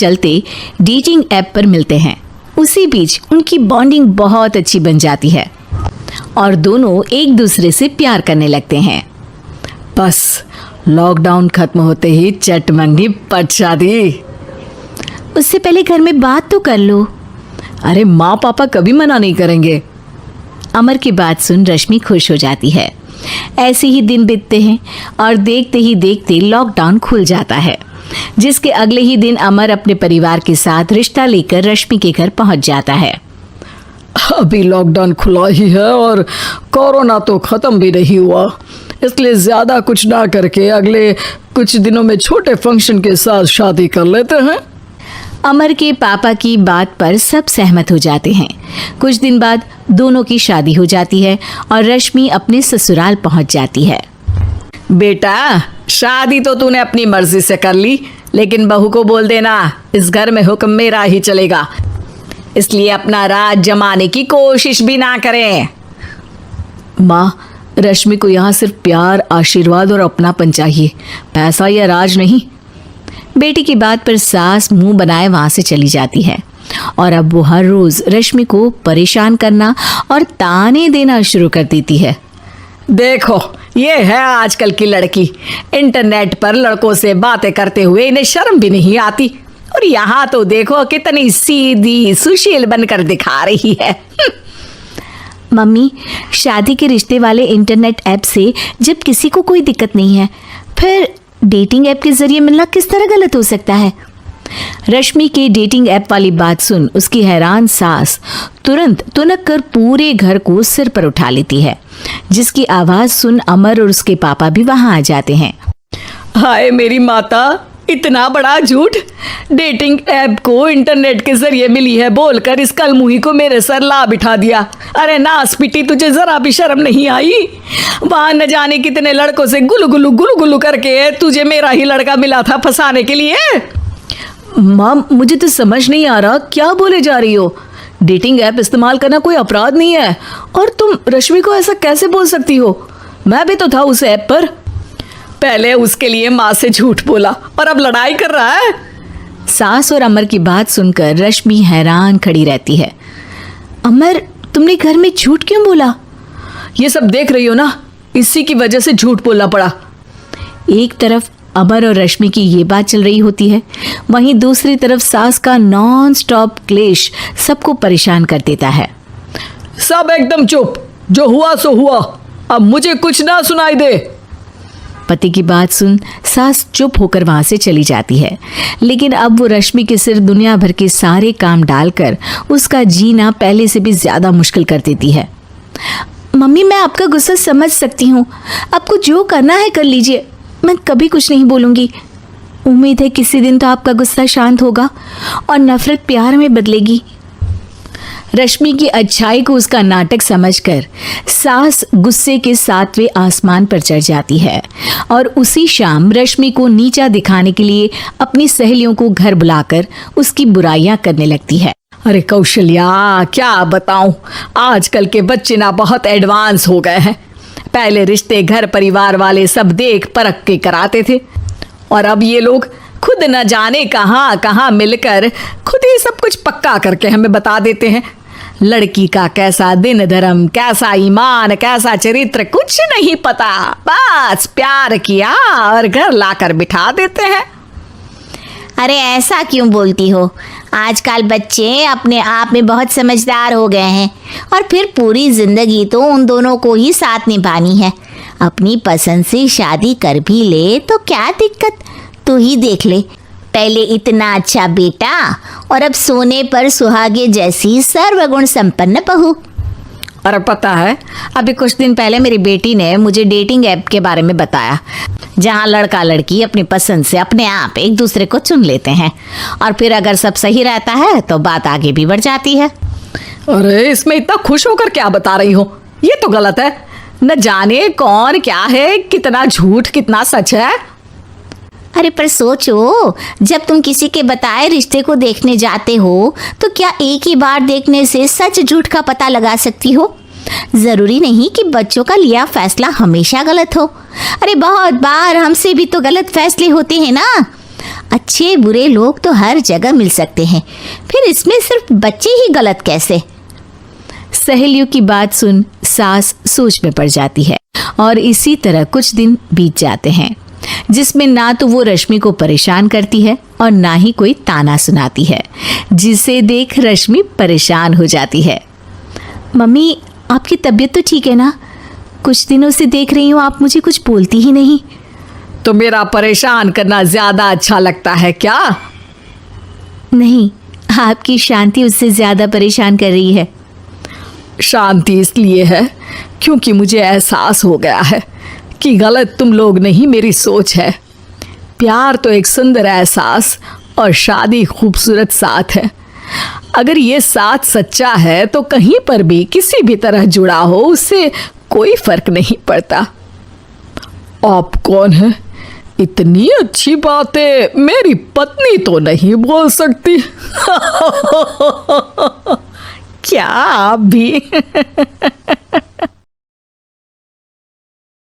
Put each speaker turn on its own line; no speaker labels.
चलते dating app पर मिलते हैं। उसी बीच उनकी बॉन्डिंग बहुत अच्छी बन जाती है और दोनों एक दूसरे से प्यार करने लगते हैं।
बस लॉकडाउन खत्म होते ही चट मंडी पट शादी।
उससे पहले घर में बात तो कर लो।
अरे माँ पापा कभी मना नहीं करेंगे।
अमर की बात सुन रश्मि खुश हो जाती है। ऐसे ही दिन बीतते हैं और देखते ही देखते लॉकडाउन खुल जाता है, जिसके अगले ही दिन अमर अपने परिवार के साथ रिश्ता लेकर रश्मि के घर पहुंच जाता है।
अभी लॉकडाउन खुला ही है और कोरोना तो खत्म भी नहीं हुआ, इसलिए ज्यादा कुछ ना करके अगले कुछ दिनों में छोटे फंक्शन के साथ शादी कर लेते हैं।
अमर के पापा की बात पर सब सहमत हो जाते हैं। कुछ दिन बाद दोनों की शादी हो जाती है और रश्मि अपने ससुराल पहुंच जाती है।
बेटा, शादी तो तूने अपनी मर्जी से कर ली, लेकिन बहू को बोल देना इस घर में हुक्म मेरा ही चलेगा, इसलिए अपना राज जमाने की कोशिश भी ना करें।
माँ, रश्मि को यहाँ सिर्फ प्यार, आशीर्वाद और अपनापन चाहिए, पैसा या राज नहीं। बेटी की बात पर सास मुंह बनाए वहां से चली जाती है और अब वो हर रोज रश्मि को परेशान करना और ताने देना शुरू कर देती है।
देखो, ये है आजकल की लड़की, इंटरनेट पर लड़कों से बातें करते हुए इन्हें शर्म भी नहीं आती, और यहाँ तो देखो कितनी सीधी सुशील बनकर दिखा रही है।
मम्मी, शादी के रिश्ते वाले इंटरनेट ऐप से जब किसी को कोई दिक्कत नहीं है, फिर डेटिंग ऐप के जरिए मिलना किस तरह गलत हो सकता है? रश्मि के डेटिंग ऐप वाली बात सुन उसकी हैरान सास तुरंत तुनक कर पूरे घर को सिर पर उठा लेती है, जिसकी आवाज सुन अमर और उसके पापा भी वहां आ जाते हैं।
हाय मेरी माता, इतना बड़ा झूठ! डेटिंग ऐप को इंटरनेट के जरिए मिली है बोलकर इस कलमुही को मेरे सर ला बिठा दिया। अरे नास पिटी, तुझे जरा भी शर्म नहीं आई? वहां न जाने कितने लड़कों से गुलु गुलु करके तुझे मेरा ही लड़का मिला था फंसाने के लिए।
माँ, मुझे तो समझ नहीं आ रहा क्या बोले जा रही हो। डेटिंग ऐप इस्तेमाल करना कोई अपराध नहीं है, और तुम रश्मि को ऐसा कैसे बोल सकती हो? मैं भी तो था उस ऐप पर।
पहले उसके लिए माँ से झूठ बोला और अब लड़ाई कर रहा है।
सास और अमर की बात सुनकर रश्मि हैरान खड़ी रहती है। अमर, तुमने घर में झूठ क्यों बोला?
ये सब देख रही हो ना, इसी की वजह से झूठ बोलना पड़ा।
एक तरफ अमर और रश्मि की ये बात चल रही होती है, वहीं दूसरी तरफ सास का नॉन स्टॉप क्लेश सबको परेशान कर देता है।
सब एकदम चुप, जो हुआ सो हुआ, अब मुझे कुछ ना सुनाई दे।
पति की बात सुन सास चुप होकर वहां से चली जाती है, लेकिन अब वो रश्मि के सिर दुनिया भर के सारे काम डालकर उसका जीना पहले से भी ज्यादा मुश्किल कर देती है। मम्मी, मैं आपका गुस्सा समझ सकती हूँ, आपको जो करना है कर लीजिए, मैं कभी कुछ नहीं बोलूंगी। उम्मीद है किसी दिन तो आपका गुस्सा शांत होगा और नफरत प्यार में बदलेगी। रश्मि की अच्छाई को उसका नाटक समझकर सास गुस्से के 7वें आसमान पर चढ़ जाती है और उसी शाम रश्मि को नीचा दिखाने के लिए अपनी सहेलियों को घर बुलाकर उसकी बुराइयां करने लगती है।
अरे कौशल्या, क्या बताऊं, आजकल के बच्चे ना बहुत एडवांस हो गए हैं। पहले रिश्ते घर परिवार वाले सब देख परख के कराते थे, और अब ये लोग खुद न जाने कहाँ कहाँ मिलकर खुद ही सब कुछ पक्का करके हमें बता देते हैं। लड़की का कैसा दिन धर्म, कैसा ईमान, कैसा चरित्र कुछ नहीं पता, बस प्यार किया और घर लाकर बिठा देते हैं।
अरे ऐसा क्यों बोलती हो? आजकल बच्चे अपने आप में बहुत समझदार हो गए हैं, और फिर पूरी जिंदगी तो उन दोनों को ही साथ निभानी है। अपनी पसंद से शादी कर भी ले तो क्या दिक्कत, तू ही देख ले, पहले इतना अच्छा बेटा और अब सोने पर सुहागे जैसी सर्वगुण संपन्न बहू।
और पता है, अभी कुछ दिन पहले मेरी बेटी ने मुझे डेटिंग ऐप के बारे में बताया, जहां लड़का लड़की अपनी पसंद से अपने आप एक दूसरे को चुन लेते हैं, और फिर अगर सब सही रहता है तो बात आगे भी बढ़ जाती है।
अरे इसमें इतना खुश होकर क्या बता रही हो? ये तो गलत है। न जाने कौन क्या है, कितना झूठ कितना सच है।
अरे पर सोचो, जब तुम किसी के बताए रिश्ते को देखने जाते हो तो क्या एक ही बार देखने से सच झूठ का पता लगा सकती हो? जरूरी नहीं कि बच्चों का लिया फैसला हमेशा गलत हो। अरे बहुत बार हमसे भी तो गलत फैसले होते हैं ना। अच्छे बुरे लोग तो हर जगह मिल सकते हैं, फिर इसमें सिर्फ बच्चे ही गलत कैसे?
सहेलियों की बात सुन सास सोच में पड़ जाती है और इसी तरह कुछ दिन बीत जाते हैं जिसमें ना तो वो रश्मि को परेशान करती है और ना ही कोई ताना सुनाती है, जिसे देख रश्मि परेशान हो जाती है। मम्मी, आपकी तबीयत तो ठीक है ना? कुछ दिनों से देख रही हूँ आप मुझे कुछ बोलती ही नहीं।
तो मेरा परेशान करना ज्यादा अच्छा लगता है क्या?
नहीं, आपकी शांति उससे ज्यादा परेशान कर रही है।
शांति इसलिए है क्योंकि मुझे एहसास हो गया है कि गलत तुम लोग नहीं, मेरी सोच है। प्यार तो एक सुंदर एहसास और शादी खूबसूरत साथ है। अगर ये साथ सच्चा है तो कहीं पर भी किसी भी तरह जुड़ा हो उससे कोई फर्क नहीं पड़ता। आप कौन है? इतनी अच्छी बातें मेरी पत्नी तो नहीं बोल सकती।
क्या आप भी?